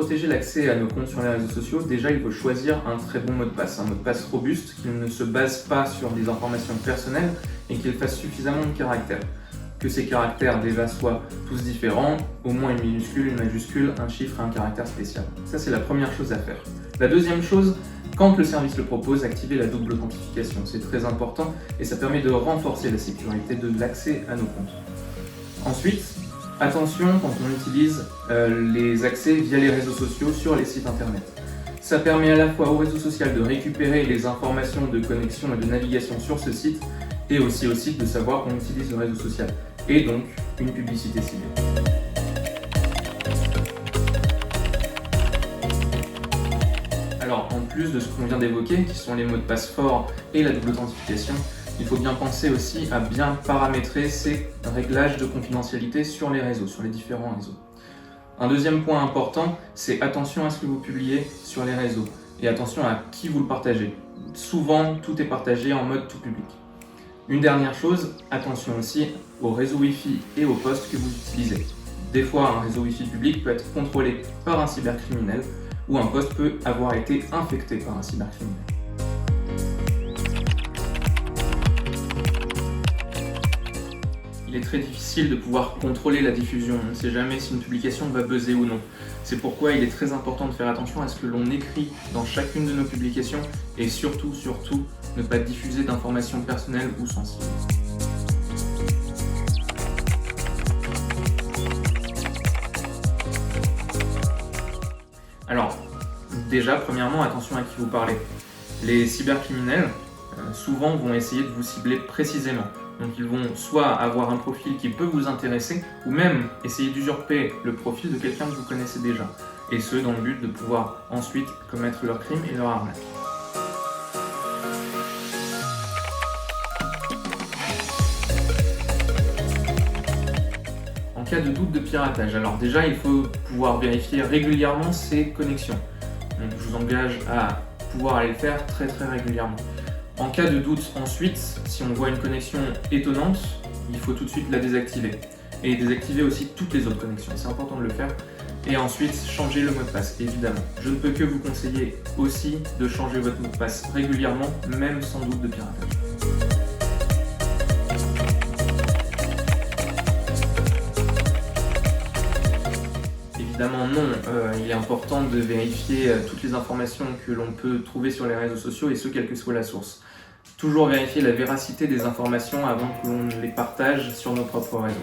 protéger l'accès à nos comptes sur les réseaux sociaux, déjà il faut choisir un très bon mot de passe, un mot de passe robuste qui ne se base pas sur des informations personnelles et qu'il fasse suffisamment de caractères. Que ces caractères déjà soient tous différents, au moins une minuscule, une majuscule, un chiffre et un caractère spécial. Ça c'est la première chose à faire. La deuxième chose, quand le service le propose, activer la double authentification. C'est très important et ça permet de renforcer la sécurité de l'accès à nos comptes. Ensuite, attention quand on utilise les accès via les réseaux sociaux sur les sites internet. Ça permet à la fois au réseau social de récupérer les informations de connexion et de navigation sur ce site et aussi au site de savoir qu'on utilise le réseau social et donc une publicité ciblée. Alors en plus de ce qu'on vient d'évoquer, qui sont les mots de passe forts et la double authentification, il faut bien penser aussi à bien paramétrer ces réglages de confidentialité sur les réseaux, sur les différents réseaux. Un deuxième point important, c'est attention à ce que vous publiez sur les réseaux et attention à qui vous le partagez. Souvent, tout est partagé en mode tout public. Une dernière chose, attention aussi au réseau Wi-Fi et aux postes que vous utilisez. Des fois, un réseau Wi-Fi public peut être contrôlé par un cybercriminel ou un poste peut avoir été infecté par un cybercriminel. Il est très difficile de pouvoir contrôler la diffusion, on ne sait jamais si une publication va buzzer ou non. C'est pourquoi il est très important de faire attention à ce que l'on écrit dans chacune de nos publications et surtout, ne pas diffuser d'informations personnelles ou sensibles. Alors, déjà, premièrement, attention à qui vous parlez. Les cybercriminels, souvent, vont essayer de vous cibler précisément. Donc ils vont soit avoir un profil qui peut vous intéresser, ou même essayer d'usurper le profil de quelqu'un que vous connaissez déjà. Et ce, dans le but de pouvoir ensuite commettre leur crime et leur arnaque. En cas de doute de piratage, alors déjà il faut pouvoir vérifier régulièrement ses connexions. Donc je vous engage à pouvoir aller le faire très régulièrement. En cas de doute ensuite, si on voit une connexion étonnante, il faut tout de suite la désactiver. Et désactiver aussi toutes les autres connexions, c'est important de le faire. Et ensuite, changer le mot de passe, évidemment. Je ne peux que vous conseiller aussi de changer votre mot de passe régulièrement, même sans doute de piratage. Évidemment non, il est important de vérifier toutes les informations que l'on peut trouver sur les réseaux sociaux et ce, quelle que soit la source. Toujours vérifier la véracité des informations avant que l'on les partage sur nos propres réseaux.